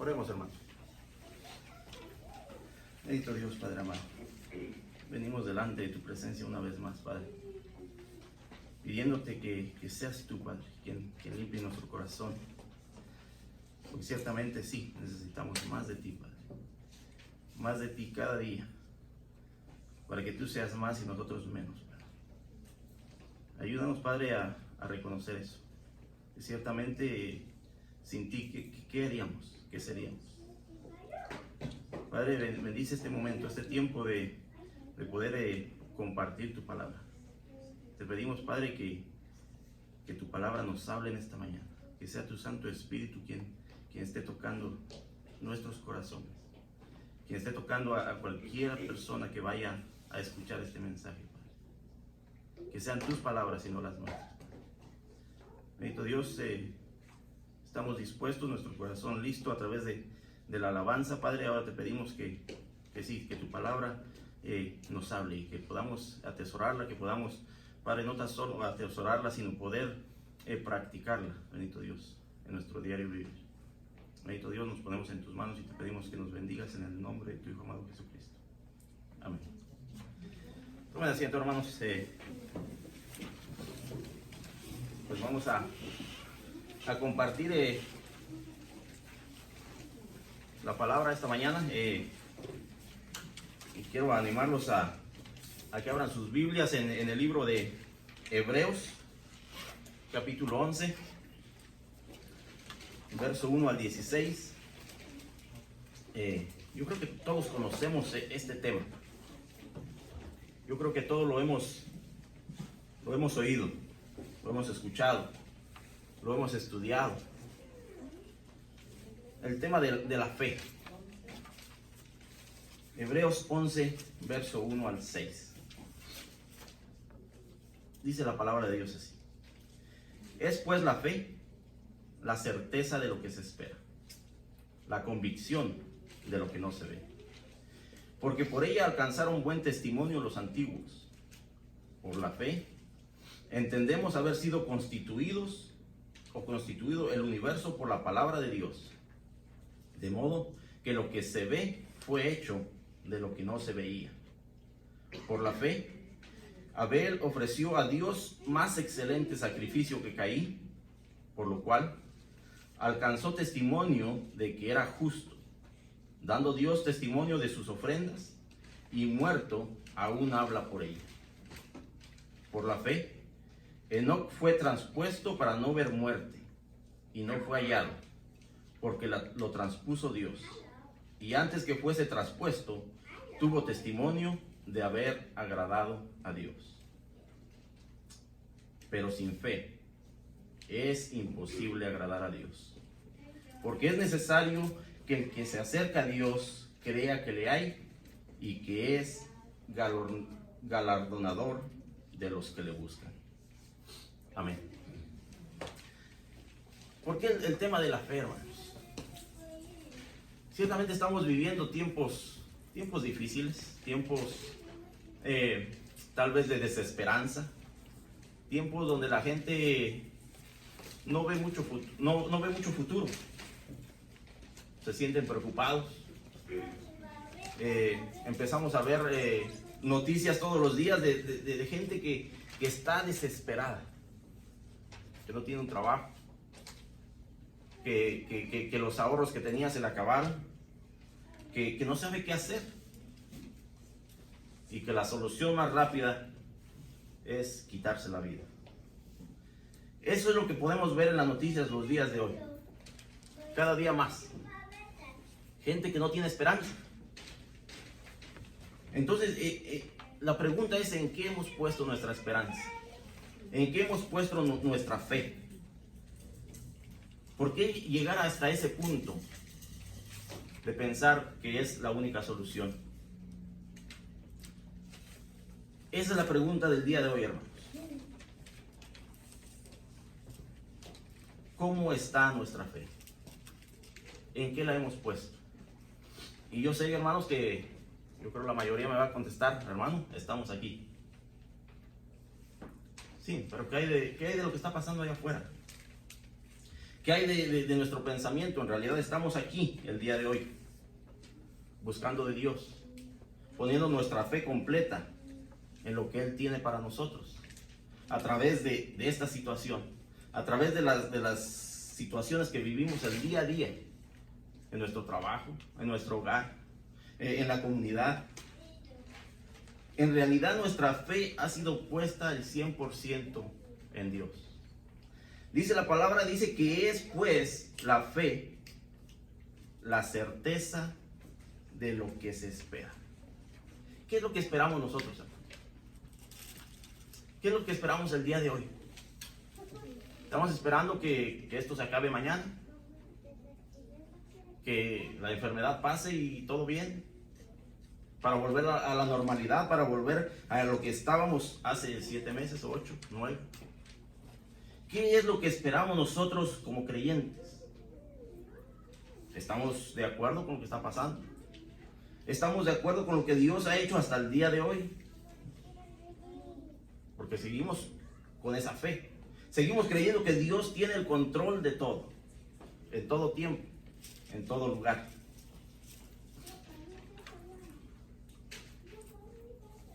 Oremos, hermanos. Bendito Dios, Padre amado. Venimos delante de tu presencia una vez más, Padre, pidiéndote que seas tú, Padre, quien limpie nuestro corazón. Porque ciertamente sí, necesitamos más de ti, Padre. Más de ti cada día, para que tú seas más y nosotros menos, Padre. Ayúdanos, Padre, a reconocer eso. Que ciertamente sin ti, ¿qué haríamos? ¿Qué seríamos? Padre, bendice este momento, este tiempo de poder compartir tu palabra. Te pedimos, Padre, que tu palabra nos hable en esta mañana. Que sea tu Santo Espíritu quien esté tocando nuestros corazones. Quien esté tocando a cualquier persona que vaya a escuchar este mensaje, Padre. Que sean tus palabras y no las nuestras, Padre. Bendito Dios, estamos dispuestos, nuestro corazón listo a través de la alabanza, Padre. Ahora te pedimos que tu palabra nos hable y que podamos atesorarla, que podamos, Padre, no tan solo atesorarla, sino poder practicarla, bendito Dios, en nuestro diario vivir. Bendito Dios, nos ponemos en tus manos y te pedimos que nos bendigas en el nombre de tu Hijo amado Jesucristo. Amén. Tomen asiento, hermanos. Pues vamos a compartir la palabra esta mañana. Y quiero animarlos a que abran sus Biblias en el libro de Hebreos, capítulo 11, verso 1 al 16. Yo creo que todos conocemos este tema. Yo creo que todos lo hemos oído, lo hemos escuchado, lo hemos estudiado. El tema de la fe. Hebreos 11, verso 1 al 6. Dice la palabra de Dios así: es pues la fe la certeza de lo que se espera, la convicción de lo que no se ve. Porque por ella alcanzaron buen testimonio los antiguos. Por la fe entendemos haber sido constituido el universo por la palabra de Dios, de modo que lo que se ve fue hecho de lo que no se veía. Por la fe, Abel ofreció a Dios más excelente sacrificio que Caín, por lo cual alcanzó testimonio de que era justo, dando Dios testimonio de sus ofrendas, y muerto aún habla por ella. Por la fe, Enoc fue transpuesto para no ver muerte, y no fue hallado, porque lo transpuso Dios. Y antes que fuese traspuesto, tuvo testimonio de haber agradado a Dios. Pero sin fe es imposible agradar a Dios, porque es necesario que el que se acerca a Dios crea que le hay y que es galardonador de los que le buscan. Amén. ¿Por qué el tema de la fe, hermanos? Ciertamente estamos viviendo tiempos difíciles, tiempos tal vez de desesperanza, tiempos donde la gente no ve mucho futuro, se sienten preocupados. Empezamos a ver noticias todos los días de gente que está desesperada, que no tiene un trabajo, que los ahorros que tenía se le acabaron, que no sabe qué hacer, y que la solución más rápida es quitarse la vida. Eso es lo que podemos ver en las noticias los días de hoy. Cada día más. Gente que no tiene esperanza. Entonces, la pregunta es: ¿en qué hemos puesto nuestra esperanza? ¿En qué hemos puesto nuestra fe? ¿Por qué llegar hasta ese punto de pensar que es la única solución? Esa es la pregunta del día de hoy, hermanos. ¿Cómo está nuestra fe? ¿En qué la hemos puesto? Y yo sé, hermanos, que yo creo la mayoría me va a contestar: hermano, estamos aquí. Sí, pero ¿qué hay de lo que está pasando allá afuera? ¿Qué hay de nuestro pensamiento? En realidad estamos aquí el día de hoy, buscando de Dios, poniendo nuestra fe completa en lo que Él tiene para nosotros, a través de esta situación, a través de las situaciones que vivimos el día a día, en nuestro trabajo, en nuestro hogar, en la comunidad. En realidad nuestra fe ha sido puesta al 100% en Dios. Dice la palabra, dice que es pues la fe, la certeza de lo que se espera. ¿Qué es lo que esperamos nosotros, hermano? ¿Qué es lo que esperamos el día de hoy? ¿Estamos esperando que esto se acabe mañana? ¿Que la enfermedad pase y todo bien? Para volver a la normalidad, para volver a lo que estábamos hace 7 meses, 8, 9. ¿Qué es lo que esperamos nosotros como creyentes? ¿Estamos de acuerdo con lo que está pasando? ¿Estamos de acuerdo con lo que Dios ha hecho hasta el día de hoy? Porque seguimos con esa fe. Seguimos creyendo que Dios tiene el control de todo, en todo tiempo, en todo lugar.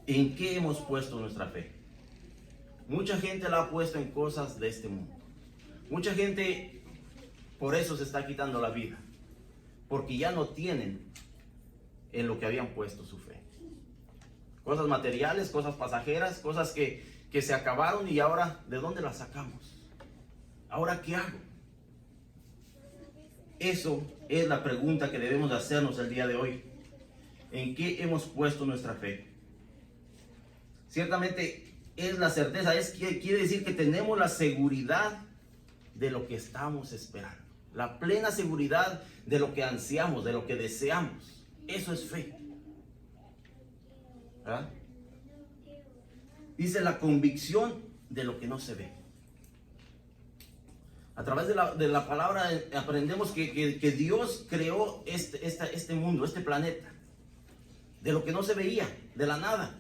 ¿En qué hemos puesto nuestra fe? Mucha gente la ha puesto en cosas de este mundo. Mucha gente por eso se está quitando la vida, porque ya no tienen en lo que habían puesto su fe. Cosas materiales, cosas pasajeras, cosas que se acabaron, y ahora, ¿de dónde las sacamos? ¿Ahora qué hago? Eso es la pregunta que debemos hacernos el día de hoy. ¿En qué hemos puesto nuestra fe? Ciertamente es la certeza, quiere decir que tenemos la seguridad de lo que estamos esperando, la plena seguridad de lo que ansiamos, de lo que deseamos. Eso es fe. ¿Verdad? Dice la convicción de lo que no se ve. A través de la palabra aprendemos que Dios creó este mundo, este planeta, de lo que no se veía, de la nada.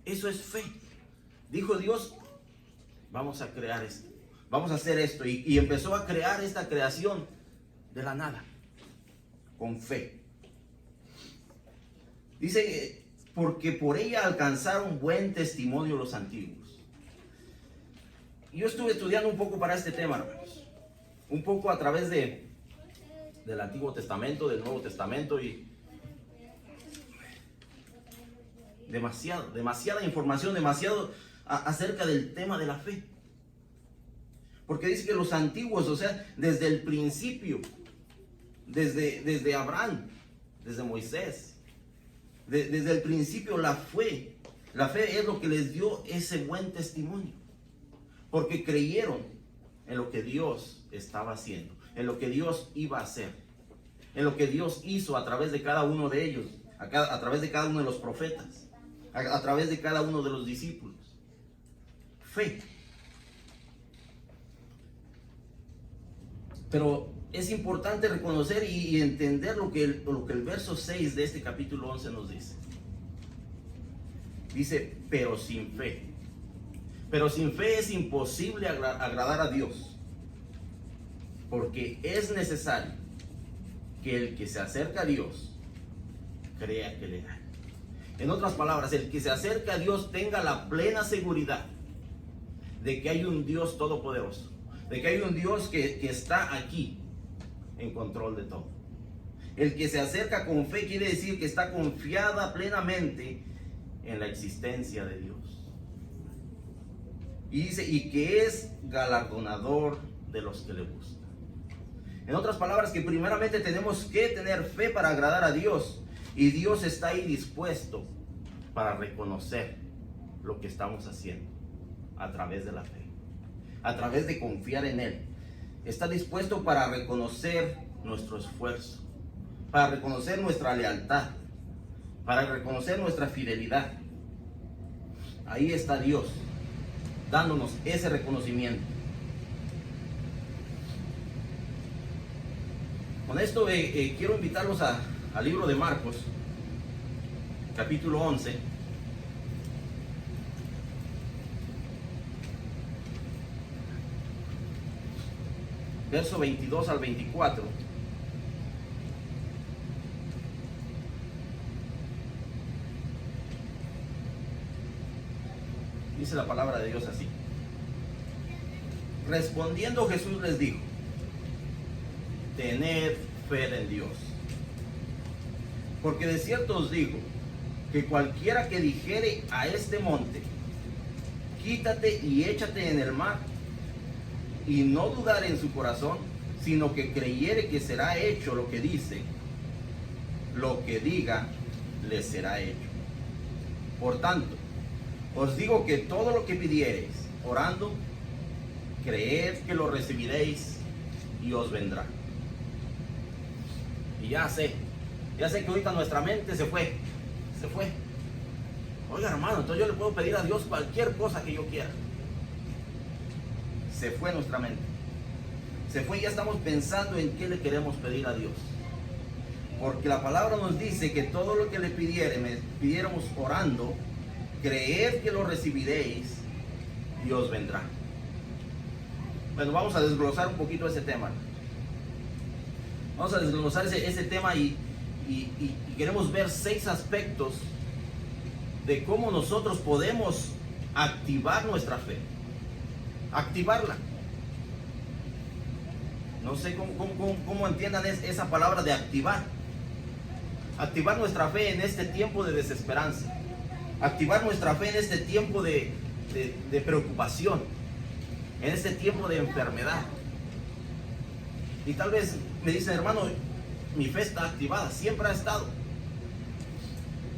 Eso es fe. Dijo Dios, vamos a crear esto, vamos a hacer esto, y empezó a crear esta creación de la nada, con fe. Dice, porque por ella alcanzaron buen testimonio los antiguos. Yo estuve estudiando un poco para este tema, hermanos, un poco a través del Antiguo Testamento, del Nuevo Testamento, y demasiada información, demasiado acerca del tema de la fe. Porque dice que los antiguos, o sea, desde el principio, desde Abraham, desde Moisés, desde el principio la fe es lo que les dio ese buen testimonio. Porque creyeron en lo que Dios estaba haciendo, en lo que Dios iba a hacer, en lo que Dios hizo a través de cada uno de ellos, a través de cada uno de los profetas, a través de cada uno de los discípulos. Fe. Pero es importante reconocer y entender lo que el verso 6 de este capítulo 11 nos dice. Dice, pero sin fe. Pero sin fe es imposible agradar a Dios, porque es necesario que el que se acerca a Dios crea que le da. En otras palabras, el que se acerca a Dios tenga la plena seguridad de que hay un Dios todopoderoso, de que hay un Dios que está aquí en control de todo. El que se acerca con fe quiere decir que está confiada plenamente en la existencia de Dios. Y dice, y que es galardonador de los que le buscan. En otras palabras, que primeramente tenemos que tener fe para agradar a Dios. Y Dios está ahí dispuesto para reconocer lo que estamos haciendo a través de la fe, a través de confiar en Él. Está dispuesto para reconocer nuestro esfuerzo, para reconocer nuestra lealtad, para reconocer nuestra fidelidad. Ahí está Dios, dándonos ese reconocimiento. Con esto quiero invitarlos al libro de Marcos, capítulo 11. verso 22 al 24. Dice la palabra de Dios así. Respondiendo Jesús les dijo: tened fe en Dios. Porque de cierto os digo, que cualquiera que dijere a este monte, quítate y échate en el mar, y no dudare en su corazón, sino que creyere que será hecho lo que dice, lo que diga le será hecho. Por tanto, os digo que todo lo que pidiereis, orando, creed que lo recibiréis y os vendrá. Y ya sé que ahorita nuestra mente se fue. Oiga, hermano, entonces yo le puedo pedir a Dios cualquier cosa que yo quiera. Se fue nuestra mente. Se fue y ya estamos pensando en qué le queremos pedir a Dios. Porque la palabra nos dice que todo lo que le pidiéramos orando, creed que lo recibiréis y os vendrá. Bueno, vamos a desglosar un poquito ese tema. Vamos a desglosar ese tema y queremos ver 6 aspectos de cómo nosotros podemos activar nuestra fe. Activarla. No sé cómo entiendan esa palabra de activar. Activar nuestra fe en este tiempo de desesperanza. Activar nuestra fe en este tiempo de preocupación. En este tiempo de enfermedad. Y tal vez me dicen, hermano, mi fe está activada, siempre ha estado.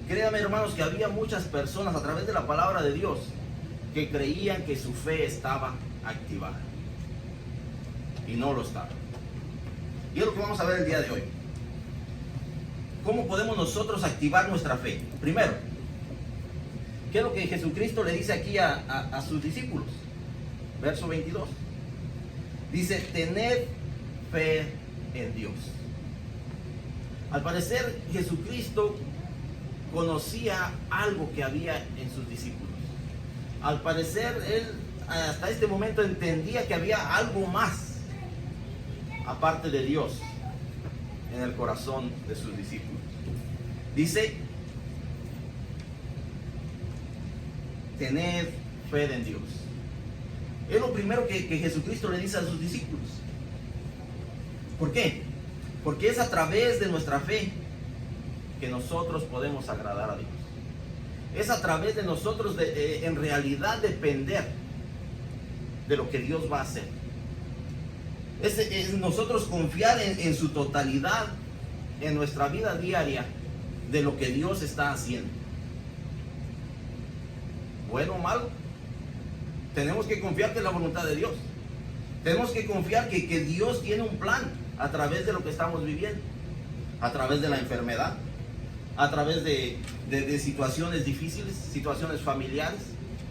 Créanme, hermanos, que había muchas personas a través de la palabra de Dios que creían que su fe estaba activada. Y no lo estaba. Y es lo que vamos a ver el día de hoy. ¿Cómo podemos nosotros activar nuestra fe? Primero, ¿qué es lo que Jesucristo le dice aquí a sus discípulos? Verso 22. Dice, tened fe en Dios. Al parecer, Jesucristo conocía algo que había en sus discípulos. Al parecer, él hasta este momento entendía que había algo más aparte de Dios en el corazón de sus discípulos. Dice, tened fe en Dios. Es lo primero que Jesucristo le dice a sus discípulos. ¿Por qué? Porque es a través de nuestra fe que nosotros podemos agradar a Dios. Es a través de nosotros en realidad depender de lo que Dios va a hacer. Es nosotros confiar en su totalidad en nuestra vida diaria de lo que Dios está haciendo. Bueno o malo, tenemos que confiar que es la voluntad de Dios. Tenemos que confiar que Dios tiene un plan a través de lo que estamos viviendo, a través de la enfermedad, a través de situaciones difíciles, situaciones familiares,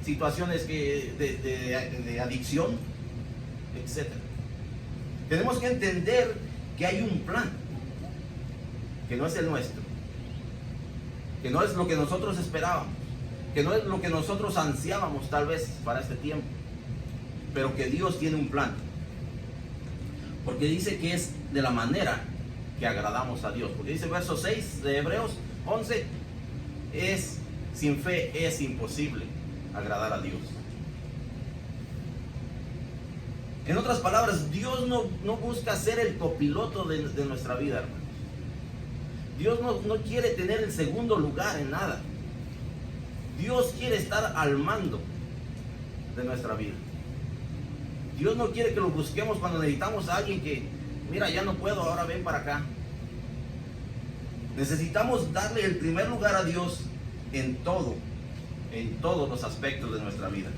situaciones de adicción, etc. Tenemos que entender que hay un plan, que no es el nuestro, que no es lo que nosotros esperábamos, que no es lo que nosotros ansiábamos tal vez para este tiempo, pero que Dios tiene un plan. Porque dice que es de la manera que agradamos a Dios. Porque dice verso 6 de Hebreos 11, sin fe es imposible agradar a Dios. En otras palabras, Dios no busca ser el copiloto de nuestra vida, hermanos. Dios no quiere tener el segundo lugar en nada. Dios quiere estar al mando de nuestra vida. Dios no quiere que lo busquemos cuando necesitamos a alguien que, mira, ya no puedo, ahora ven para acá. Necesitamos darle el primer lugar a Dios en todos los aspectos de nuestra vida.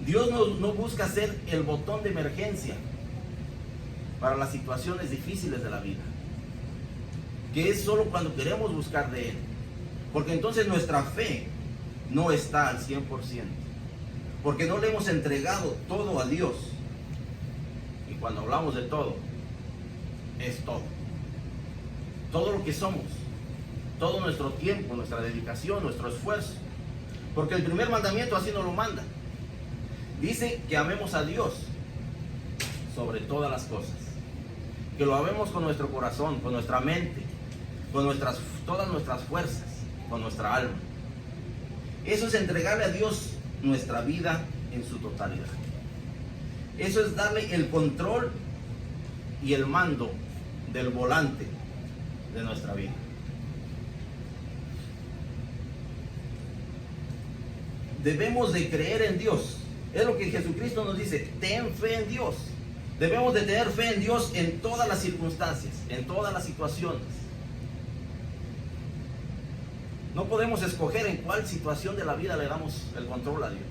Dios no busca ser el botón de emergencia para las situaciones difíciles de la vida, que es solo cuando queremos buscar de Él, porque entonces nuestra fe no está al 100%, porque no le hemos entregado todo a Dios. Y cuando hablamos de todo, es todo lo que somos, todo nuestro tiempo, nuestra dedicación, nuestro esfuerzo, porque el primer mandamiento así nos lo manda. Dice que amemos a Dios sobre todas las cosas. Que lo hagamos con nuestro corazón, con nuestra mente, con todas nuestras fuerzas, con nuestra alma. Eso es entregarle a Dios nuestra vida en su totalidad. Eso es darle el control y el mando del volante de nuestra vida. Debemos de creer en Dios. Es lo que Jesucristo nos dice: ten fe en Dios. Debemos de tener fe en Dios en todas las circunstancias, en todas las situaciones. No podemos escoger en cuál situación de la vida le damos el control a Dios.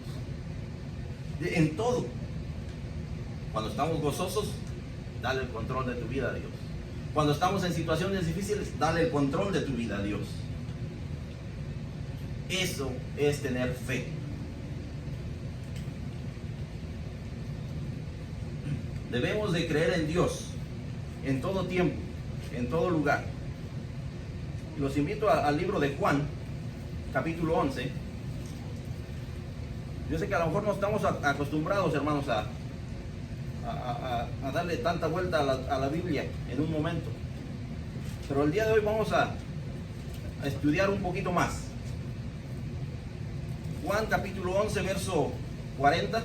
En todo. Cuando estamos gozosos, dale el control de tu vida a Dios. Cuando estamos en situaciones difíciles, dale el control de tu vida a Dios. Eso es tener fe. Debemos de creer en Dios en todo tiempo, en todo lugar. Los invito al libro de Juan, capítulo 11. Yo sé que a lo mejor no estamos acostumbrados, hermanos, a darle tanta vuelta a la Biblia en un momento. Pero el día de hoy vamos a estudiar un poquito más. Juan capítulo 11, verso 40.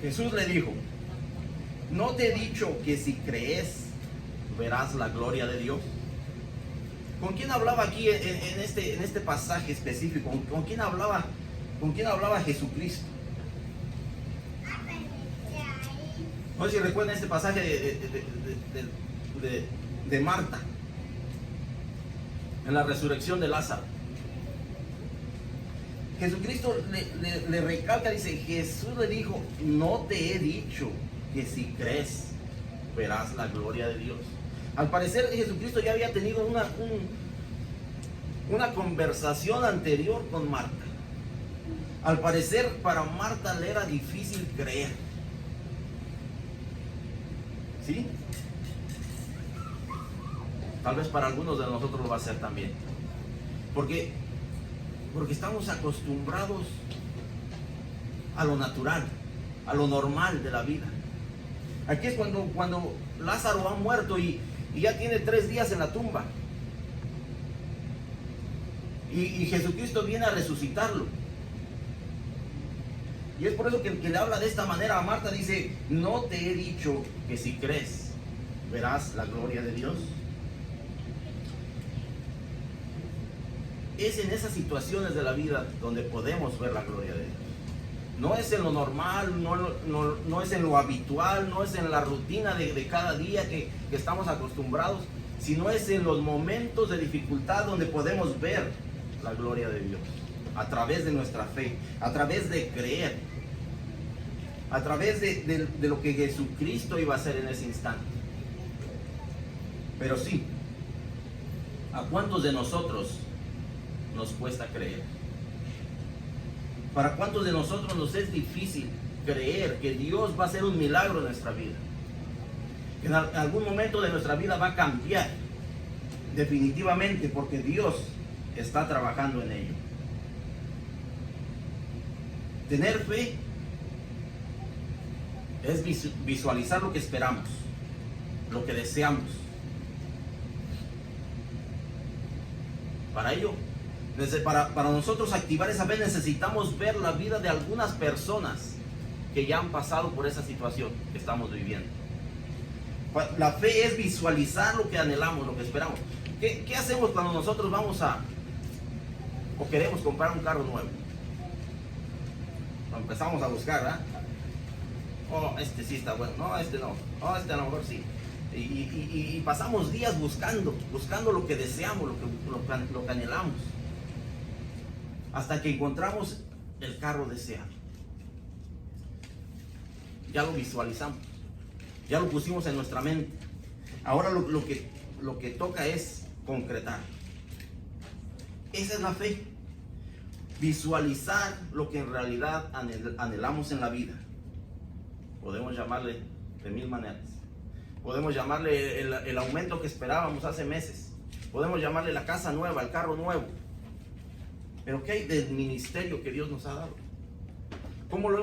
Jesús le dijo: ¿no te he dicho que si crees verás la gloria de Dios? ¿Con quién hablaba aquí en este pasaje específico? ¿Con quién hablaba Jesucristo? No sé si recuerdan este pasaje de Marta, en la resurrección de Lázaro. Jesucristo le recalca, dice: Jesús le dijo: no te he dicho que si crees verás la gloria de Dios. Al parecer Jesucristo ya había tenido una conversación anterior con Marta. Al parecer para Marta le era difícil creer. ¿Sí? Tal vez para algunos de nosotros lo va a ser también. Porque estamos acostumbrados a lo natural, a lo normal de la vida. Aquí es cuando Lázaro ha muerto y ya tiene 3 días en la tumba. Y Jesucristo viene a resucitarlo. Y es por eso que le habla de esta manera a Marta. Dice: no te he dicho que si crees verás la gloria de Dios. Es en esas situaciones de la vida donde podemos ver la gloria de Dios. No es en lo normal, no es en lo habitual, no es en la rutina de cada día que estamos acostumbrados, sino es en los momentos de dificultad donde podemos ver la gloria de Dios, a través de nuestra fe, a través de creer, a través de lo que Jesucristo iba a hacer en ese instante. Pero sí, ¿a cuántos de nosotros nos cuesta creer? ¿Para cuántos de nosotros nos es difícil creer que Dios va a hacer un milagro en nuestra vida? Que en algún momento de nuestra vida va a cambiar definitivamente, porque Dios está trabajando en ello. Tener fe es visualizar lo que esperamos, lo que deseamos. Para ello, para nosotros activar esa fe, necesitamos ver la vida de algunas personas que ya han pasado por esa situación que estamos viviendo. La fe es visualizar lo que anhelamos, lo que esperamos. ¿Qué hacemos cuando nosotros vamos o queremos comprar un carro nuevo? Empezamos a buscar, ¿verdad? Oh, este sí está bueno. No, este no. Oh, este a lo mejor sí. Y pasamos días buscando lo que deseamos, lo que anhelamos, hasta que encontramos el carro deseado. Ya lo visualizamos, ya lo pusimos en nuestra mente. Ahora lo que toca es concretar. Esa es la fe. Visualizar lo que en realidad anhelamos en la vida. Podemos llamarle de 1000 maneras. Podemos llamarle el aumento que esperábamos hace meses. Podemos llamarle la casa nueva, el carro nuevo. Pero ¿qué hay del ministerio que Dios nos ha dado? ¿Cómo lo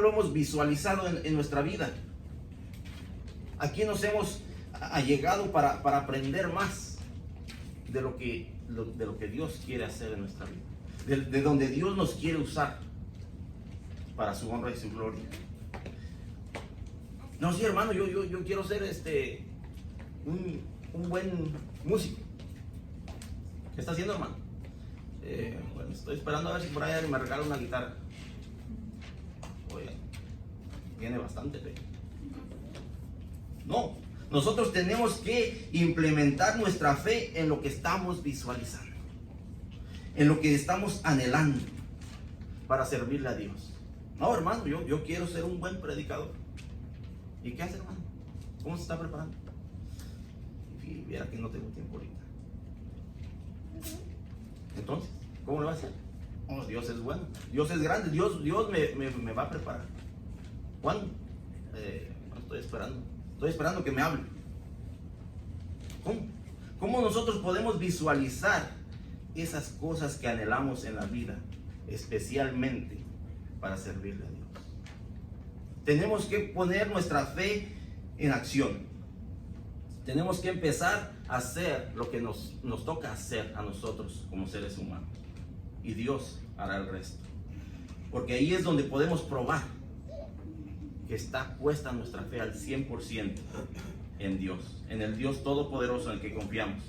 hemos visualizado en nuestra vida? Aquí nos hemos allegado para aprender más de lo que Dios quiere hacer en nuestra vida, de donde Dios nos quiere usar para su honra y su gloria. No, sí, hermano, yo quiero ser un buen músico. ¿Qué está haciendo, hermano? Bueno, estoy esperando a ver si por ahí me regala una guitarra. Oye, tiene bastante fe. No, nosotros tenemos que implementar nuestra fe en lo que estamos visualizando, en lo que estamos anhelando para servirle a Dios. No, hermano, yo quiero ser un buen predicador. ¿Y qué hace, hermano? ¿Cómo se está preparando? Y viera que no tengo tiempo ahorita. Entonces, ¿cómo lo va a hacer? Oh, Dios es bueno, Dios es grande, Dios me va a preparar. ¿Cuándo? Estoy esperando que me hable. ¿Cómo nosotros podemos visualizar esas cosas que anhelamos en la vida, especialmente para servirle a Dios? Tenemos que poner nuestra fe en acción. Tenemos que empezar a hacer lo que nos toca hacer a nosotros como seres humanos. Y Dios hará el resto. Porque ahí es donde podemos probar que está puesta nuestra fe al 100% en Dios, en el Dios Todopoderoso en el que confiamos.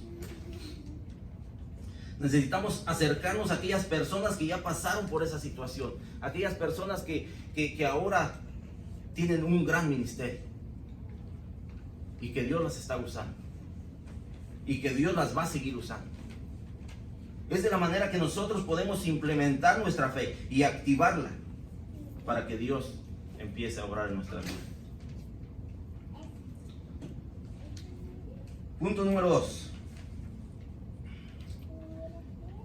Necesitamos acercarnos a aquellas personas que ya pasaron por esa situación, aquellas personas que ahora tienen un gran ministerio y que Dios las está usando y que Dios las va a seguir usando. Es de la manera que nosotros podemos implementar nuestra fe y activarla para que Dios empiece a obrar en nuestra vida. Punto número 2.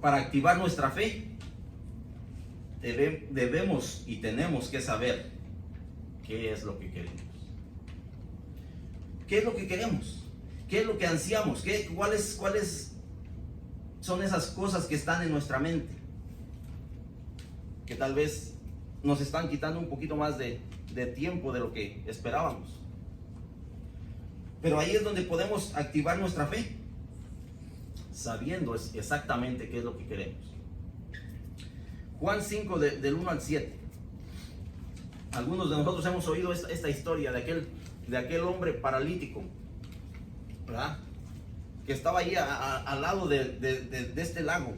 Para activar nuestra fe, debemos y tenemos que saber qué es lo que queremos. ¿Qué es lo que queremos? ¿Qué es lo que ansiamos? ¿Cuáles son esas cosas que están en nuestra mente? Que tal vez nos están quitando un poquito más de tiempo de lo que esperábamos. Pero ahí es donde podemos activar nuestra fe, sabiendo exactamente qué es lo que queremos. Juan 5 del 1 al 7. Algunos de nosotros hemos oído esta historia de aquel hombre paralítico, ¿verdad? Que estaba ahí al lado de este lago,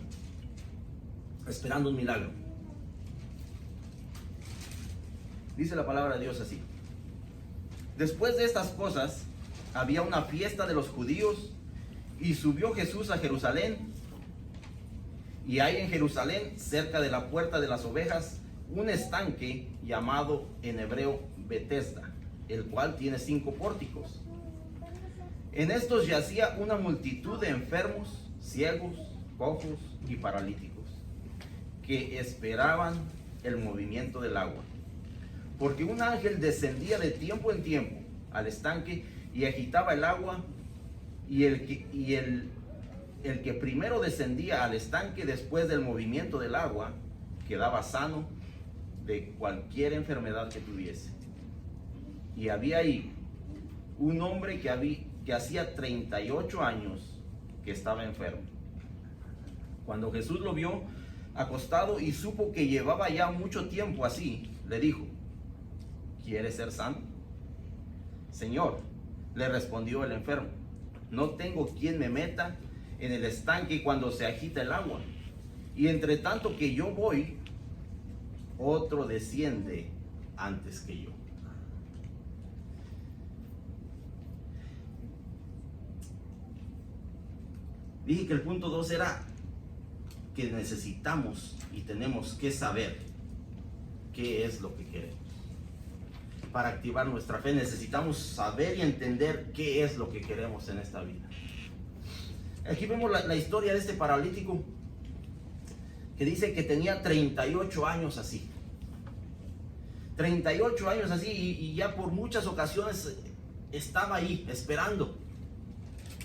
esperando un milagro. Dice la palabra de Dios así: después de estas cosas, había una fiesta de los judíos, y subió Jesús a Jerusalén. Y hay en Jerusalén, cerca de la puerta de las ovejas, un estanque llamado en hebreo Betesda, el cual tiene 5 pórticos. En estos yacía una multitud de enfermos, ciegos, cojos y paralíticos, que esperaban el movimiento del agua. Porque un ángel descendía de tiempo en tiempo al estanque y agitaba el agua, y el que primero descendía al estanque después del movimiento del agua quedaba sano de cualquier enfermedad que tuviese. Y había ahí un hombre que hacía 38 años que estaba enfermo. Cuando Jesús lo vio acostado y supo que llevaba ya mucho tiempo así, le dijo: ¿quieres ser sano? Señor, le respondió el enfermo, no tengo quien me meta en el estanque cuando se agita el agua, y entre tanto que yo voy, otro desciende antes que yo. Dije que el punto 2 era que necesitamos y tenemos que saber qué es lo que queremos. Para activar nuestra fe necesitamos saber y entender qué es lo que queremos en esta vida. Aquí vemos la historia de este paralítico que dice que tenía 38 años así. 38 años así y ya por muchas ocasiones estaba ahí esperando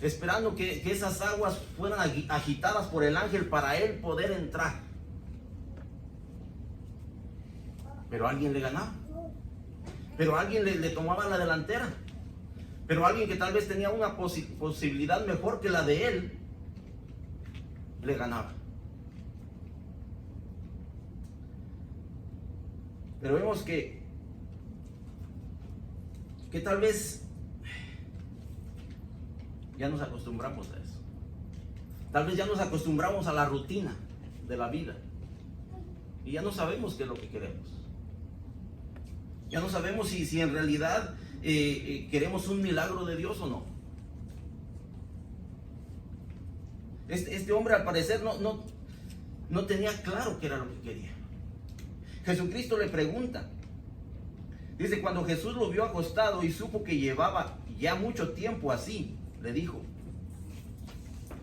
esperando que esas aguas fueran agitadas por el ángel para él poder entrar. Pero alguien le ganaba, pero alguien le tomaba la delantera, pero alguien que tal vez tenía una posibilidad mejor que la de él, le ganaba. Pero vemos que tal vez ya nos acostumbramos a eso. Tal vez ya nos acostumbramos a la rutina de la vida y ya no sabemos qué es lo que queremos. Ya no sabemos si en realidad queremos un milagro de Dios o no. Este hombre al parecer no tenía claro qué era lo que quería. Jesucristo le pregunta. Dice, cuando Jesús lo vio acostado y supo que llevaba ya mucho tiempo así, le dijo,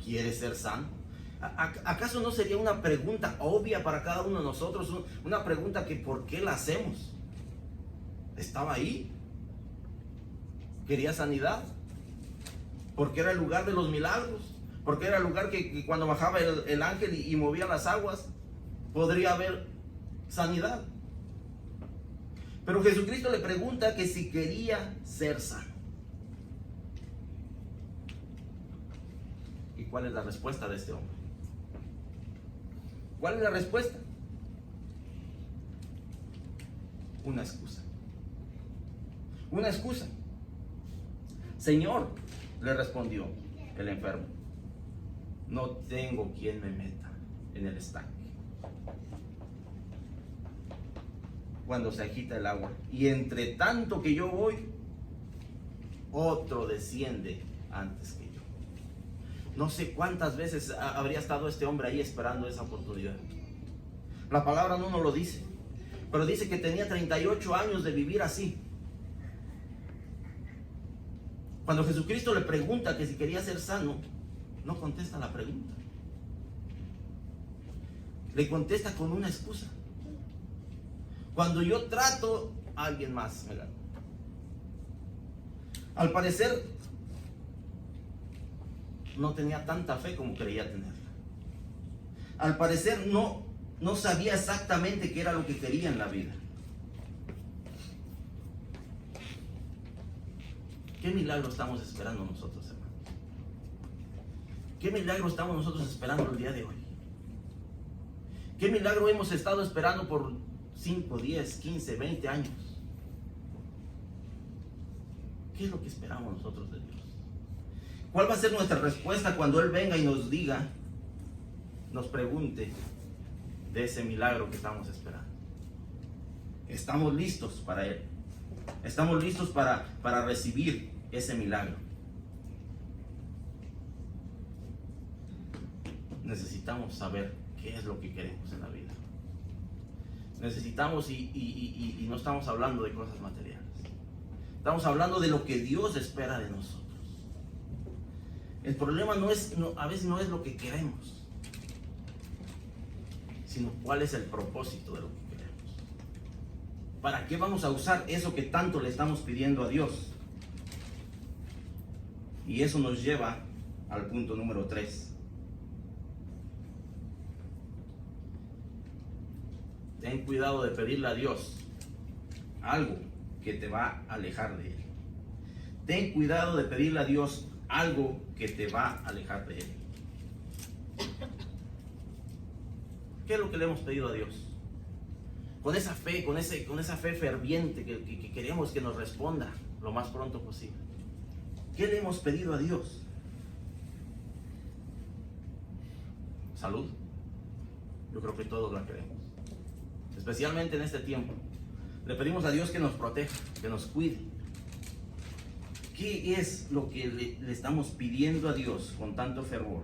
¿quieres ser sano? ¿Acaso no sería una pregunta obvia para cada uno de nosotros? Una pregunta que ¿por qué la hacemos? Estaba ahí. Quería sanidad. Porque era el lugar de los milagros. Porque era el lugar que cuando bajaba el ángel y movía las aguas, podría haber sanidad. Pero Jesucristo le pregunta que si quería ser sano. ¿Y cuál es la respuesta de este hombre? ¿Cuál es la respuesta? Una excusa. Una excusa. Señor, le respondió el enfermo, no tengo quien me meta en el estanque cuando se agita el agua, y entre tanto que yo voy, otro desciende antes que yo. No sé cuántas veces habría estado este hombre ahí esperando esa oportunidad. La palabra no nos lo dice, pero dice que tenía 38 años de vivir así. Cuando Jesucristo le pregunta que si quería ser sano, no contesta la pregunta. Le contesta con una excusa. Cuando yo trato, alguien más me gana. Al parecer, no tenía tanta fe como creía tenerla. Al parecer, no sabía exactamente qué era lo que quería en la vida. ¿Qué milagro estamos esperando nosotros, hermanos? ¿Qué milagro estamos nosotros esperando el día de hoy? ¿Qué milagro hemos estado esperando por 5, 10, 15, 20 años? ¿Qué es lo que esperamos nosotros de Dios? ¿Cuál va a ser nuestra respuesta cuando Él venga y nos diga, nos pregunte de ese milagro que estamos esperando? ¿Estamos listos para Él? ¿Estamos listos para recibir ese milagro? Necesitamos saber qué es lo que queremos en la vida. Necesitamos, y no estamos hablando de cosas materiales. Estamos hablando de lo que Dios espera de nosotros. El problema a veces no es lo que queremos, sino cuál es el propósito de lo que queremos. ¿Para qué vamos a usar eso que tanto le estamos pidiendo a Dios? Y eso nos lleva al punto número 3. Ten cuidado de pedirle a Dios algo que te va a alejar de Él. Ten cuidado de pedirle a Dios algo que te va a alejar de Él. ¿Qué es lo que le hemos pedido a Dios? Con esa fe, con esa fe ferviente que queremos que nos responda lo más pronto posible. ¿Qué le hemos pedido a Dios? ¿Salud? Yo creo que todos la queremos. Especialmente en este tiempo. Le pedimos a Dios que nos proteja, que nos cuide. ¿Qué es lo que le estamos pidiendo a Dios con tanto fervor?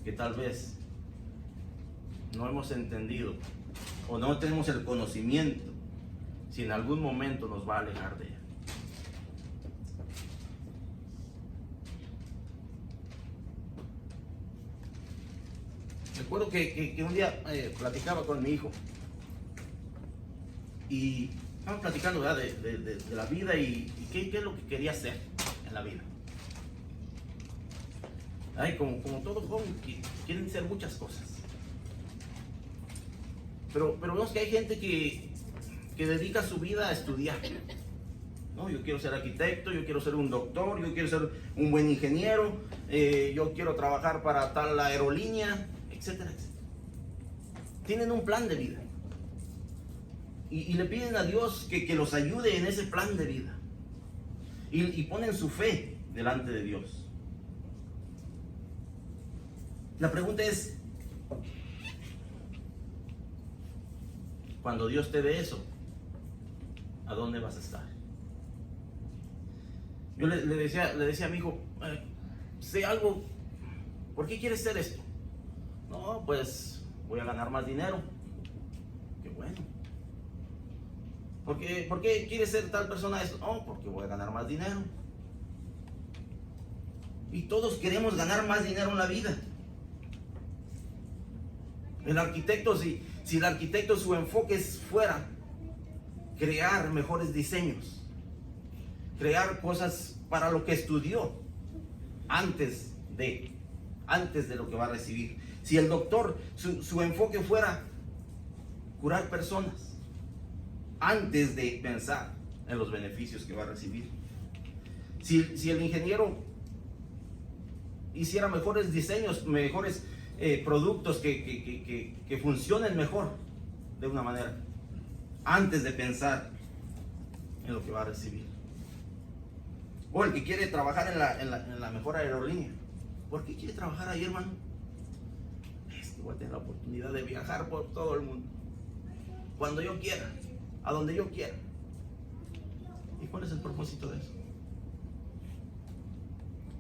Que tal vez no hemos entendido o no tenemos el conocimiento si en algún momento nos va a alejar de Él. Recuerdo que un día platicaba con mi hijo y estábamos platicando, ¿verdad?, de la vida y qué es lo que quería hacer en la vida. Ay, como todo joven, quieren ser muchas cosas. Pero vemos que hay gente que dedica su vida a estudiar. No, yo quiero ser arquitecto, yo quiero ser un doctor, yo quiero ser un buen ingeniero, yo quiero trabajar para tal aerolínea, etcétera, etcétera. Tienen un plan de vida. Y le piden a Dios que los ayude en ese plan de vida. Y ponen su fe delante de Dios. La pregunta es, cuando Dios te dé eso, ¿a dónde vas a estar? Yo le decía a mi hijo, sé algo, ¿por qué quieres ser esto? No, pues voy a ganar más dinero. Qué bueno. ¿Por qué quieres ser tal persona esto? No, porque voy a ganar más dinero. Y todos queremos ganar más dinero en la vida. El arquitecto, si el arquitecto su enfoque fuera crear mejores diseños, crear cosas para lo que estudió antes de lo que va a recibir. Si el doctor, su enfoque fuera curar personas antes de pensar en los beneficios que va a recibir. Si el ingeniero hiciera mejores diseños, mejores productos que funcionen mejor de una manera, antes de pensar en lo que va a recibir. O el que quiere trabajar en la mejor aerolínea. ¿Por qué quiere trabajar ahí, hermano? Es que voy a tener la oportunidad de viajar por todo el mundo, cuando yo quiera, a donde yo quiera. ¿Y cuál es el propósito de eso?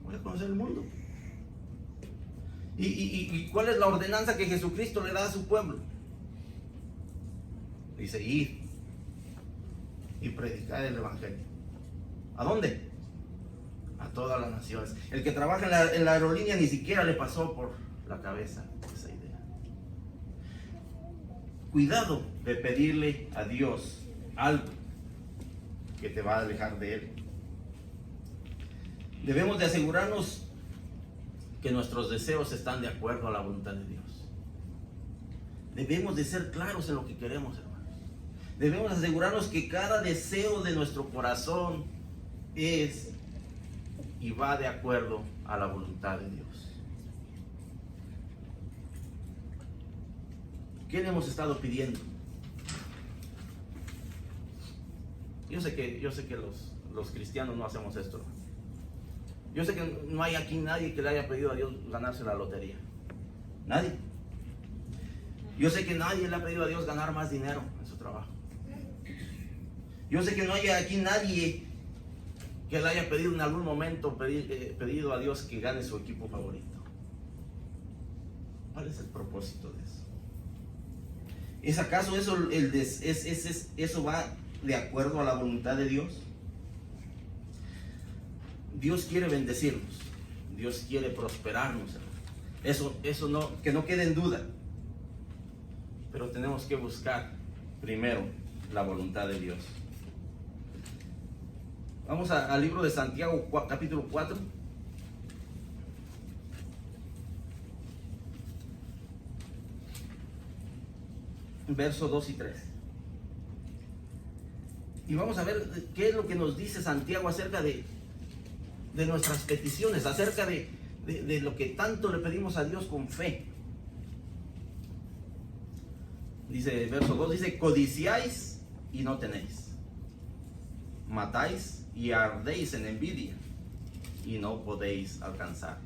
Voy a conocer el mundo. ¿Y cuál es la ordenanza que Jesucristo le da a su pueblo? Dice, ir y predicar el evangelio. ¿A dónde? A todas las naciones. El que trabaja en la aerolínea ni siquiera le pasó por la cabeza esa idea. Cuidado de pedirle a Dios algo que te va a alejar de Él. Debemos de asegurarnos que nuestros deseos están de acuerdo a la voluntad de Dios. Debemos de ser claros en lo que queremos, hermanos. Debemos asegurarnos que cada deseo de nuestro corazón es y va de acuerdo a la voluntad de Dios. ¿Qué le hemos estado pidiendo? Yo sé que los cristianos no hacemos esto. Yo sé que no hay aquí nadie que le haya pedido a Dios ganarse la lotería. Nadie. Yo sé que nadie le ha pedido a Dios ganar más dinero en su trabajo. Yo sé que no hay aquí nadie que le haya pedido en algún momento pedido a Dios que gane su equipo favorito. ¿Cuál es el propósito de eso? ¿Es acaso eso va de acuerdo a la voluntad de Dios? Dios quiere bendecirnos, Dios quiere prosperarnos. Eso no, que no quede en duda. Pero tenemos que buscar primero la voluntad de Dios. Vamos al libro de Santiago, capítulo 4. Versos 2 y 3. Y vamos a ver qué es lo que nos dice Santiago acerca de nuestras peticiones, acerca de lo que tanto le pedimos a Dios con fe. Dice, verso 2, dice, codiciáis y no tenéis, matáis y ardéis en envidia y no podéis alcanzar.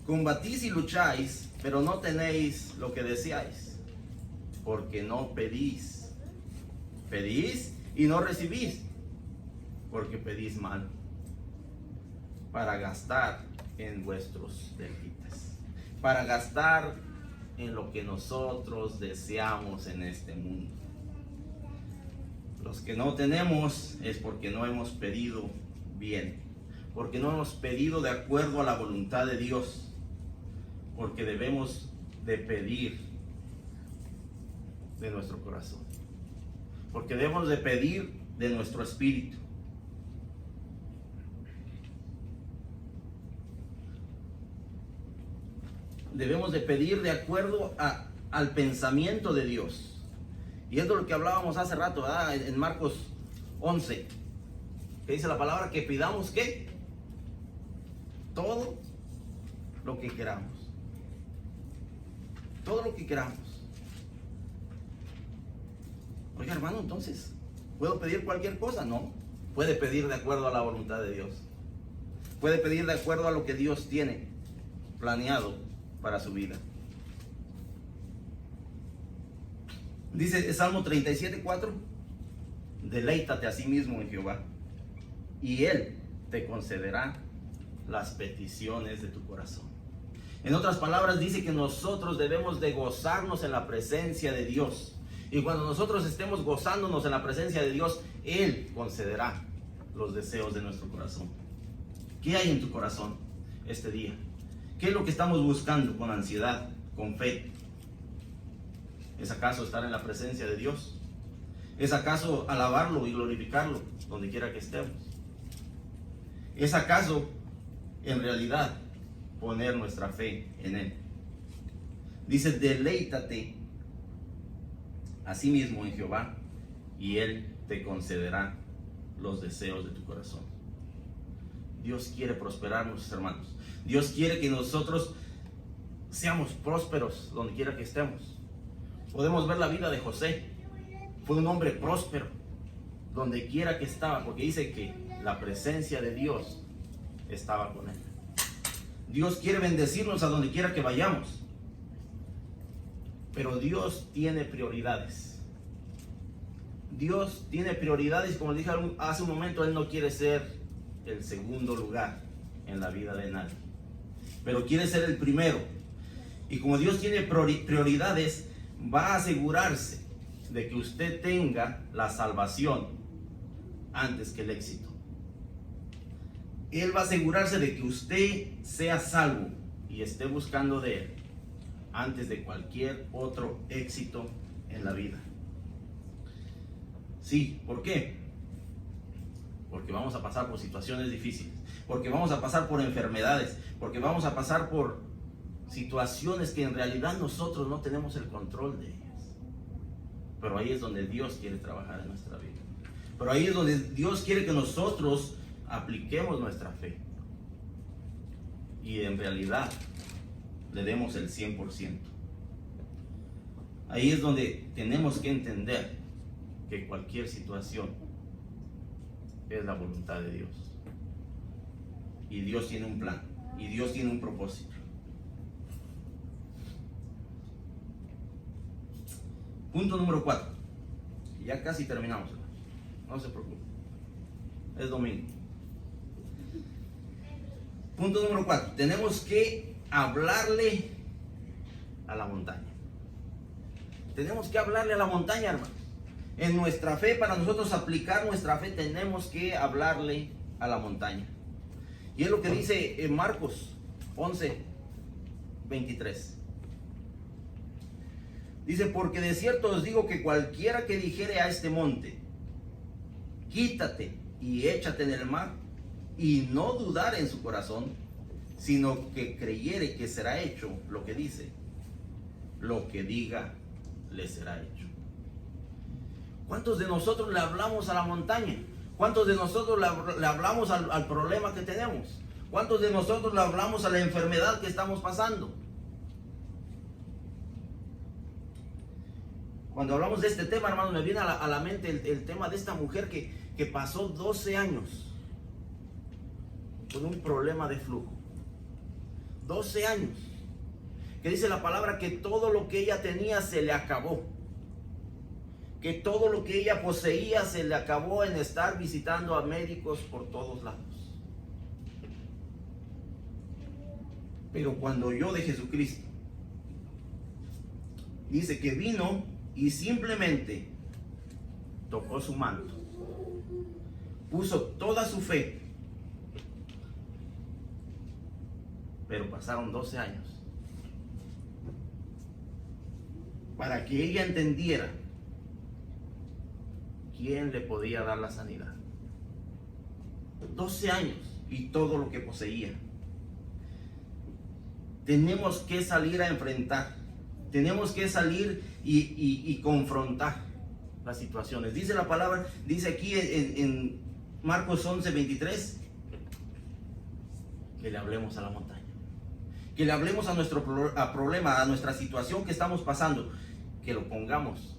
Combatís y lucháis, pero no tenéis lo que deseáis, porque no pedís. Pedís y no recibís, porque pedís mal, para gastar en vuestros deleites, para gastar en lo que nosotros deseamos en este mundo. Los que no tenemos es porque no hemos pedido bien, porque no hemos pedido de acuerdo a la voluntad de Dios, porque debemos de pedir de nuestro corazón, porque debemos de pedir de nuestro espíritu. debemos de pedir de acuerdo al pensamiento de Dios. Y es de lo que hablábamos hace rato, ¿verdad? En Marcos 11, que dice la palabra que pidamos ¿qué? Todo lo que queramos. Todo lo que queramos. Oiga, hermano, entonces, ¿puedo pedir cualquier cosa? No. Puede pedir de acuerdo a la voluntad de Dios. Puede pedir de acuerdo a lo que Dios tiene planeado para su vida. Dice Salmo 37:4, deleítate a sí mismo en Jehová, y Él te concederá las peticiones de tu corazón. En otras palabras, dice que nosotros debemos de gozarnos en la presencia de Dios. Y cuando nosotros estemos gozándonos en la presencia de Dios, Él concederá los deseos de nuestro corazón. ¿Qué hay en tu corazón este día? ¿Qué es lo que estamos buscando con ansiedad, con fe? ¿Es acaso estar en la presencia de Dios? ¿Es acaso alabarlo y glorificarlo donde quiera que estemos? ¿Es acaso en realidad poner nuestra fe en Él? Dice, deleítate a sí mismo en Jehová, y Él te concederá los deseos de tu corazón. Dios quiere prosperarnos, hermanos. Dios quiere que nosotros seamos prósperos donde quiera que estemos. Podemos ver la vida de José. Fue un hombre próspero donde quiera que estaba, porque dice que la presencia de Dios estaba con él. Dios quiere bendecirnos a donde quiera que vayamos, pero Dios tiene prioridades. Dios tiene prioridades, como dije hace un momento, Él no quiere ser el segundo lugar en la vida de nadie, pero quiere ser el primero. Y como Dios tiene prioridades, va a asegurarse de que usted tenga la salvación antes que el éxito. Él va a asegurarse de que usted sea salvo y esté buscando de Él antes de cualquier otro éxito en la vida. Sí, ¿por qué? Porque vamos a pasar por situaciones difíciles, porque vamos a pasar por enfermedades, porque vamos a pasar por situaciones que en realidad nosotros no tenemos el control de ellas. Pero ahí es donde Dios quiere trabajar en nuestra vida. Pero ahí es donde Dios quiere que nosotros apliquemos nuestra fe y en realidad le demos el 100%. Ahí es donde tenemos que entender que cualquier situación es la voluntad de Dios. Y Dios tiene un plan. Y Dios tiene un propósito. Punto número 4. Ya casi terminamos. No se preocupe. Es domingo. Punto número 4. Tenemos que hablarle a la montaña. Tenemos que hablarle a la montaña, hermano. En nuestra fe, para nosotros aplicar nuestra fe, tenemos que hablarle a la montaña. Y es lo que dice en Marcos 11:23. Dice, porque de cierto os digo que cualquiera que dijere a este monte, quítate y échate en el mar, y no dudar en su corazón, sino que creyere que será hecho lo que dice, lo que diga le será hecho. ¿Cuántos de nosotros le hablamos a la montaña? ¿Cuántos de nosotros le hablamos al problema que tenemos? ¿Cuántos de nosotros le hablamos a la enfermedad que estamos pasando? Cuando hablamos de este tema, hermanos, me viene a la mente el tema de esta mujer que pasó 12 años con un problema de flujo. 12 años. Que dice la palabra que todo lo que ella tenía se le acabó. Que todo lo que ella poseía se le acabó en estar visitando a médicos por todos lados. Pero cuando oyó de Jesucristo, dice que vino y simplemente tocó su manto, puso toda su fe, pero pasaron 12 años para que ella entendiera quién le podía dar la sanidad. 12 años y todo lo que poseía. tenemos que salir a enfrentar, tenemos que salir y confrontar las situaciones. Dice la palabra, dice aquí en Marcos 11:23, que le hablemos a la montaña, que le hablemos a nuestro problema, a nuestra situación que estamos pasando, que lo pongamos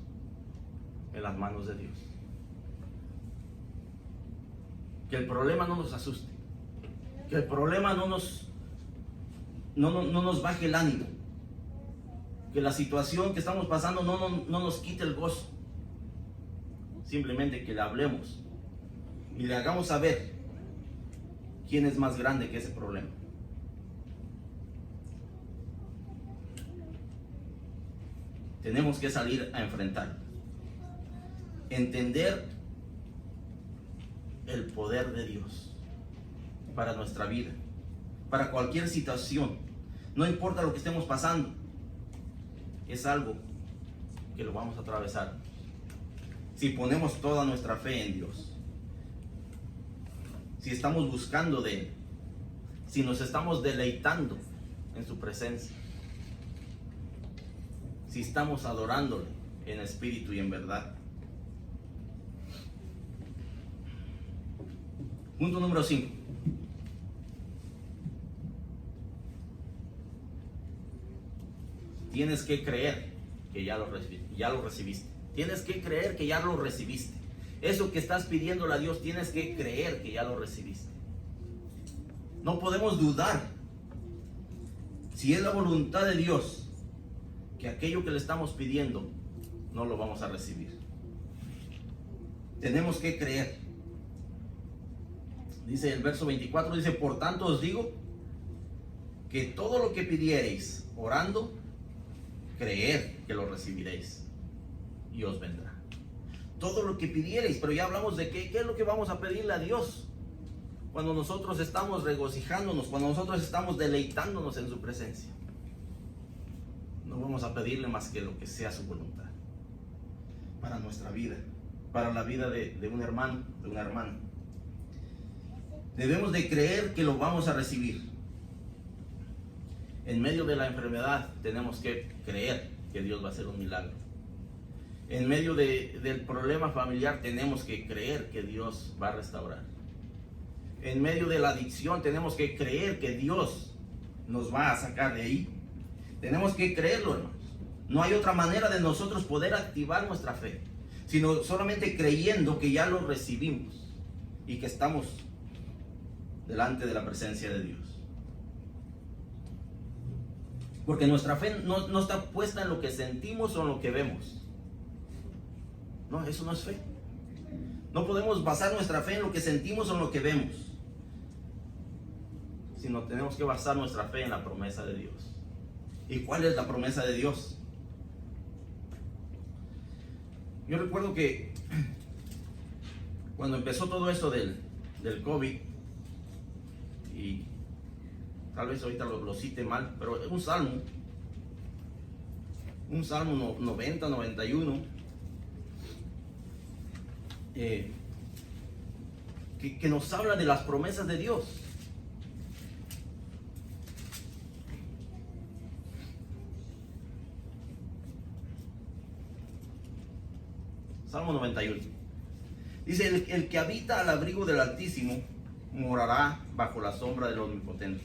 en las manos de Dios. Que el problema no nos asuste, que el problema no nos baje el ánimo, que la situación que estamos pasando no nos quite el gozo. Simplemente que le hablemos y le hagamos saber quién es más grande que ese problema. Tenemos que salir a enfrentar, entender el poder de Dios para nuestra vida, para cualquier situación. No importa lo que estemos pasando, es algo que lo vamos a atravesar si ponemos toda nuestra fe en Dios, si estamos buscando de Él, si nos estamos deleitando en su presencia, si estamos adorándole en espíritu y en verdad. Punto número 5. Tienes que creer que ya lo recibiste. Tienes que creer que ya lo recibiste. Eso que estás pidiéndole a Dios, tienes que creer que ya lo recibiste. No podemos dudar. Si es la voluntad de Dios, que aquello que le estamos pidiendo, no lo vamos a recibir. Tenemos que creer. Dice el verso 24, dice, por tanto os digo, que todo lo que pidiereis orando, creed que lo recibiréis y os vendrá. Todo lo que pidiereis, pero ya hablamos de qué es lo que vamos a pedirle a Dios cuando nosotros estamos regocijándonos, cuando nosotros estamos deleitándonos en su presencia. No vamos a pedirle más que lo que sea su voluntad para nuestra vida, para la vida de un hermano, de una hermana. Debemos de creer que lo vamos a recibir. En medio de la enfermedad tenemos que creer que Dios va a hacer un milagro. En medio del problema familiar tenemos que creer que Dios va a restaurar. En medio de la adicción tenemos que creer que Dios nos va a sacar de ahí. Tenemos que creerlo, hermanos. No hay otra manera de nosotros poder activar nuestra fe, sino solamente creyendo que ya lo recibimos y que estamos delante de la presencia de Dios. Porque nuestra fe no está puesta en lo que sentimos o en lo que vemos. No, eso no es fe. No podemos basar nuestra fe en lo que sentimos o en lo que vemos, sino tenemos que basar nuestra fe en la promesa de Dios. ¿Y cuál es la promesa de Dios? Yo recuerdo que cuando empezó todo esto del COVID, y tal vez ahorita lo cite mal, pero es un salmo 90, 91, que nos habla de las promesas de Dios. Salmo 91. Dice, el que habita al abrigo del Altísimo morará bajo la sombra del Omnipotente.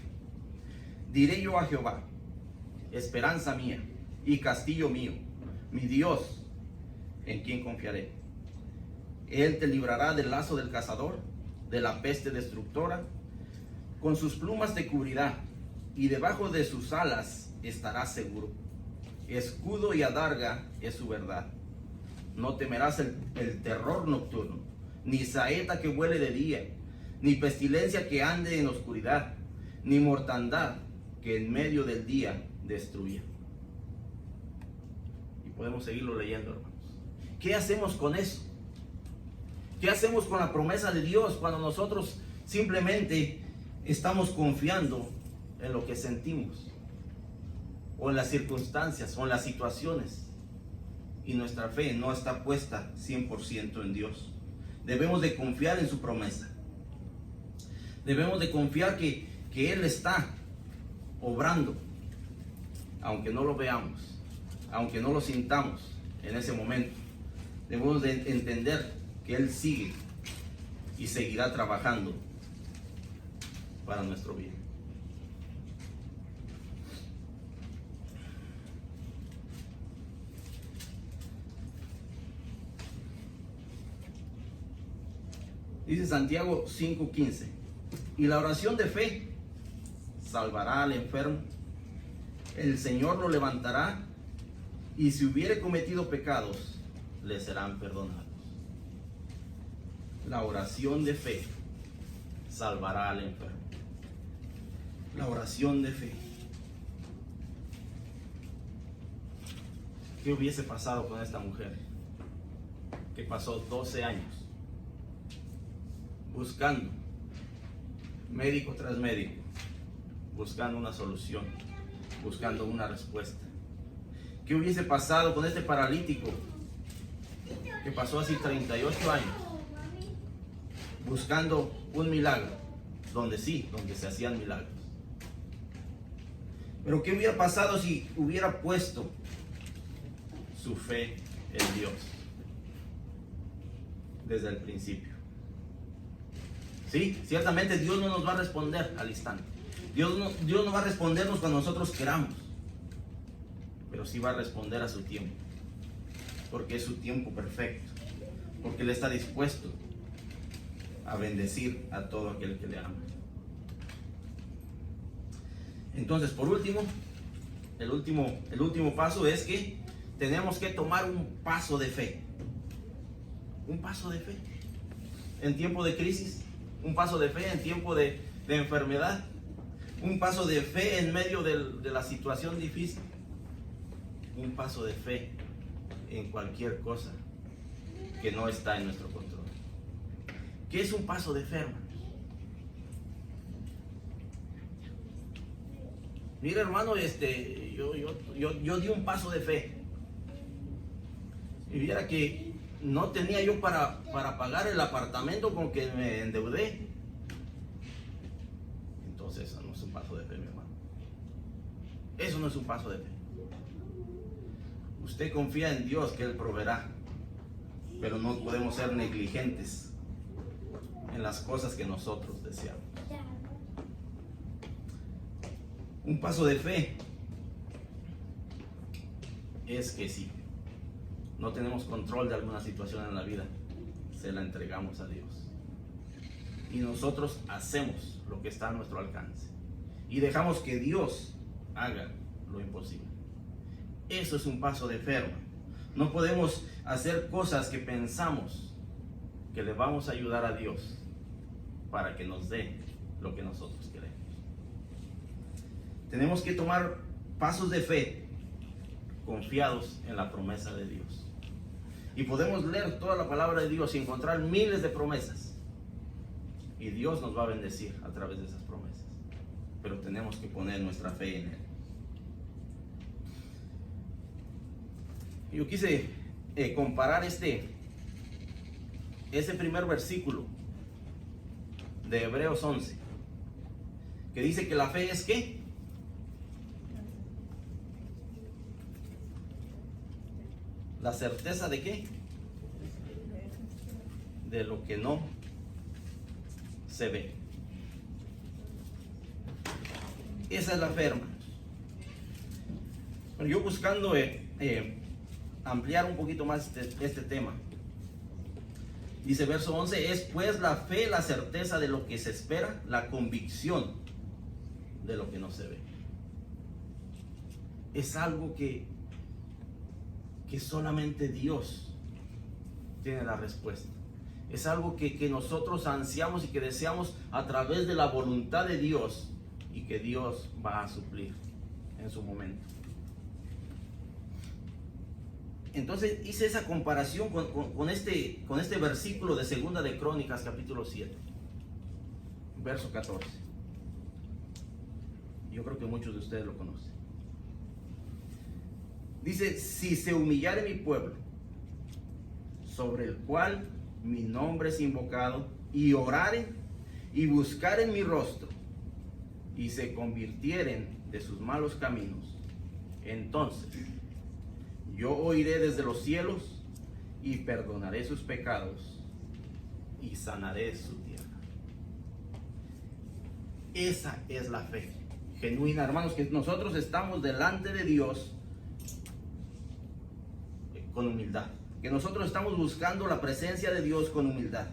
Diré yo a Jehová, esperanza mía y castillo mío, mi Dios, en quien confiaré. Él te librará del lazo del cazador, de la peste destructora. Con sus plumas te cubrirá, y debajo de sus alas estarás seguro. Escudo y adarga es su verdad. No temerás el terror nocturno, ni saeta que vuele de día, ni pestilencia que ande en oscuridad, ni mortandad que en medio del día destruya. Y podemos seguirlo leyendo, hermanos. ¿Qué hacemos con eso? ¿Qué hacemos con la promesa de Dios cuando nosotros simplemente estamos confiando en lo que sentimos, o en las circunstancias, o en las situaciones, y nuestra fe no está puesta 100% en Dios? Debemos de confiar en su promesa. Debemos de confiar que Él está obrando aunque no lo veamos, aunque no lo sintamos en ese momento, debemos de entender que Él sigue y seguirá trabajando para nuestro bien. Dice Santiago 5:15, y la oración de fe salvará al enfermo, el Señor lo levantará, y si hubiere cometido pecados, le serán perdonados. La oración de fe salvará al enfermo. La oración de fe. ¿Qué hubiese pasado con esta mujer que pasó 12 años buscando, médico tras médico, buscando una solución, buscando una respuesta? ¿Qué hubiese pasado con este paralítico que pasó así 38 años buscando un milagro, donde se hacían milagros? Pero ¿qué hubiera pasado si hubiera puesto su fe en Dios desde el principio? Sí, ciertamente Dios no nos va a responder al instante. Dios no va a respondernos cuando nosotros queramos, pero sí va a responder a su tiempo, porque es su tiempo perfecto, porque Él está dispuesto a bendecir a todo aquel que le ama. Entonces, por último, el último paso es que tenemos que tomar un paso de fe. Un paso de fe en tiempo de crisis, un paso de fe en tiempo de enfermedad, un paso de fe en medio de la situación difícil, un paso de fe en cualquier cosa que no está en nuestro control. ¿Qué es un paso de fe, hermanos? Mira, hermano, yo di un paso de fe. Y viera que no tenía yo para pagar el apartamento con que me endeudé. Entonces eso no es un paso de fe, mi hermano. Eso no es un paso de fe. Usted confía en Dios que Él proveerá, pero no podemos ser negligentes en las cosas que nosotros deseamos. Un paso de fe es que si no tenemos control de alguna situación en la vida, se la entregamos a Dios. Y nosotros hacemos lo que está a nuestro alcance. Y dejamos que Dios haga lo imposible. Eso es un paso de fe, hermano. No podemos hacer cosas que pensamos que le vamos a ayudar a Dios para que nos dé lo que nosotros queremos. Tenemos que tomar pasos de fe confiados en la promesa de Dios. Y podemos leer toda la palabra de Dios y encontrar miles de promesas. Y Dios nos va a bendecir a través de esas promesas. Pero tenemos que poner nuestra fe en Él. Yo quise comparar ese primer versículo de Hebreos 11, que dice que la fe es ¿qué? La certeza de ¿qué? De lo que no se ve. Esa es la fe, hermanos. Pero yo buscando ampliar un poquito más este tema. Dice verso 11, es pues la fe, la certeza de lo que se espera, la convicción de lo que no se ve. Es algo que solamente Dios tiene la respuesta. Es algo que nosotros ansiamos y que deseamos a través de la voluntad de Dios, y que Dios va a suplir en su momento. Entonces hice esa comparación con este versículo de Segunda de Crónicas, capítulo 7, verso 14. Yo creo que muchos de ustedes lo conocen. Dice, si se humillare mi pueblo, sobre el cual mi nombre es invocado, y oraren y buscaren mi rostro, y se convirtieren de sus malos caminos, entonces yo oiré desde los cielos y perdonaré sus pecados y sanaré su tierra. Esa es la fe genuina, hermanos, que nosotros estamos delante de Dios con humildad, que nosotros estamos buscando la presencia de Dios con humildad,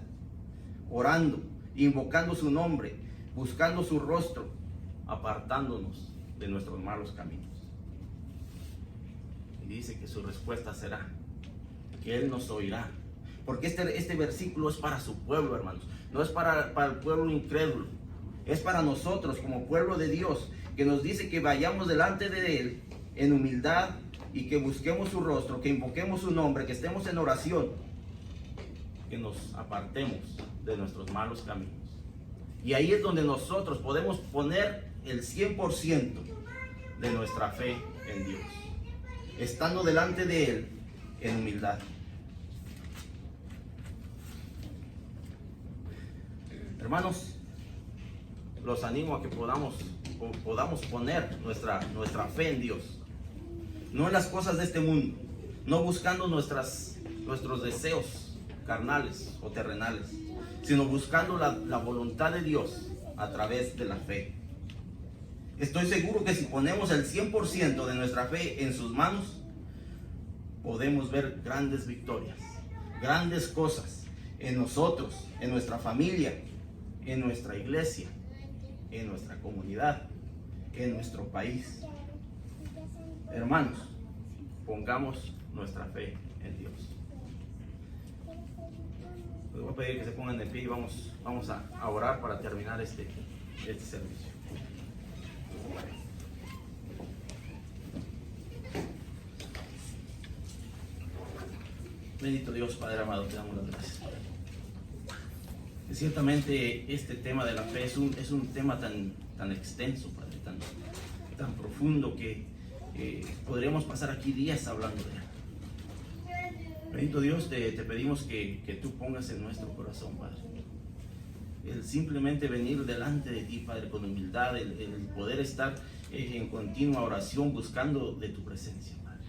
orando, invocando su nombre, buscando su rostro, apartándonos de nuestros malos caminos. Y dice que su respuesta será que Él nos oirá, porque este versículo es para su pueblo, hermanos, no es para el pueblo incrédulo, es para nosotros como pueblo de Dios, que nos dice que vayamos delante de Él en humildad y que busquemos su rostro, que invoquemos su nombre, que estemos en oración, que nos apartemos de nuestros malos caminos. Y ahí es donde nosotros podemos poner el 100% de nuestra fe en Dios, estando delante de Él en humildad. Hermanos, los animo a que podamos poner nuestra fe en Dios, no en las cosas de este mundo, no buscando nuestros deseos carnales o terrenales, sino buscando la voluntad de Dios a través de la fe. Estoy seguro que si ponemos el 100% de nuestra fe en sus manos, podemos ver grandes victorias, grandes cosas en nosotros, en nuestra familia, en nuestra iglesia, en nuestra comunidad, en nuestro país. Hermanos, pongamos nuestra fe en Dios. Les voy a pedir que se pongan de pie y vamos a orar para terminar este servicio. Bendito Dios, Padre amado, te damos las gracias. Ciertamente este tema de la fe es un tema tan extenso, Padre, tan profundo que podríamos pasar aquí días hablando de él. Bendito Dios, te pedimos que tú pongas en nuestro corazón, Padre, el simplemente venir delante de ti, Padre, con humildad, el poder estar en continua oración buscando de tu presencia, Padre.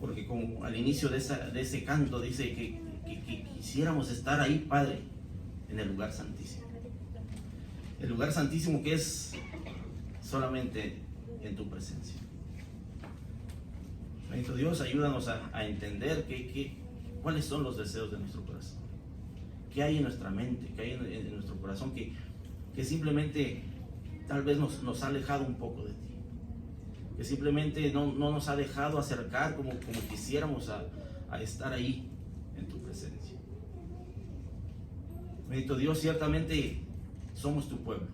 Porque como al inicio de ese canto dice que quisiéramos estar ahí, Padre, en el lugar santísimo. El lugar santísimo que es solamente en tu presencia. Bendito Dios, ayúdanos a entender cuáles son los deseos de nuestro corazón. ¿Qué hay en nuestra mente? ¿Qué hay en nuestro corazón que simplemente tal vez nos ha alejado un poco de ti? Que simplemente no nos ha dejado acercar como quisiéramos a estar ahí en tu presencia. Bendito Dios, ciertamente somos tu pueblo.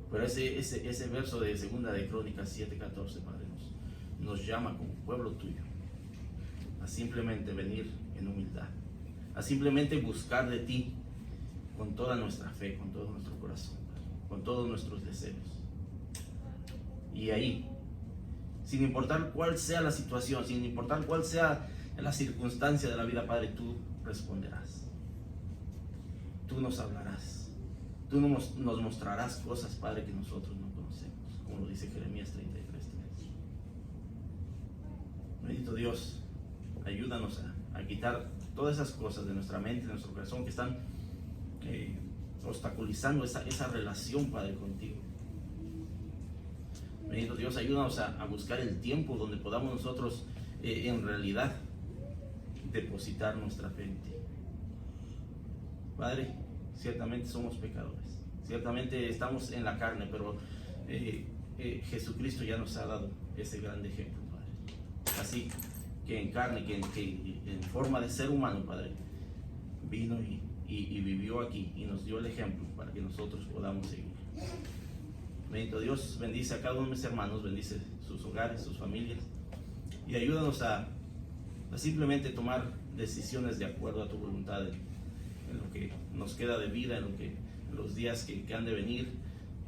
Pero ese verso de segunda de Crónicas 7:14, Padre, nos llama como pueblo tuyo a simplemente venir en humildad, a simplemente buscar de ti con toda nuestra fe, con todo nuestro corazón, con todos nuestros deseos. Y ahí, sin importar cuál sea la situación, sin importar cuál sea la circunstancia de la vida, Padre, tú responderás. Tú nos hablarás. Tú nos mostrarás cosas, Padre, que nosotros no conocemos, como lo dice Jeremías 33:3. Bendito Dios, ayúdanos a quitar todas esas cosas de nuestra mente, de nuestro corazón, que están obstaculizando esa relación, Padre, contigo. Bendito Dios, ayúdanos a buscar el tiempo donde podamos nosotros en realidad depositar nuestra fe en ti. Padre, ciertamente somos pecadores, ciertamente estamos en la carne, pero Jesucristo ya nos ha dado ese gran ejemplo, Padre. Así que en carne, que en forma de ser humano, Padre, vino y vivió aquí y nos dio el ejemplo para que nosotros podamos seguir. Bendito Dios, bendice a cada uno de mis hermanos, bendice sus hogares, sus familias, y ayúdanos a simplemente tomar decisiones de acuerdo a tu voluntad en lo que nos queda de vida, en los días que han de venir,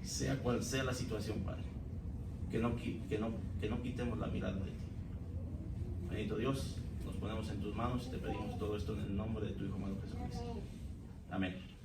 sea cual sea la situación, Padre, que no quitemos la mirada de ti. Bendito Dios, nos ponemos en tus manos y te pedimos todo esto en el nombre de tu Hijo amado Jesucristo. Amén.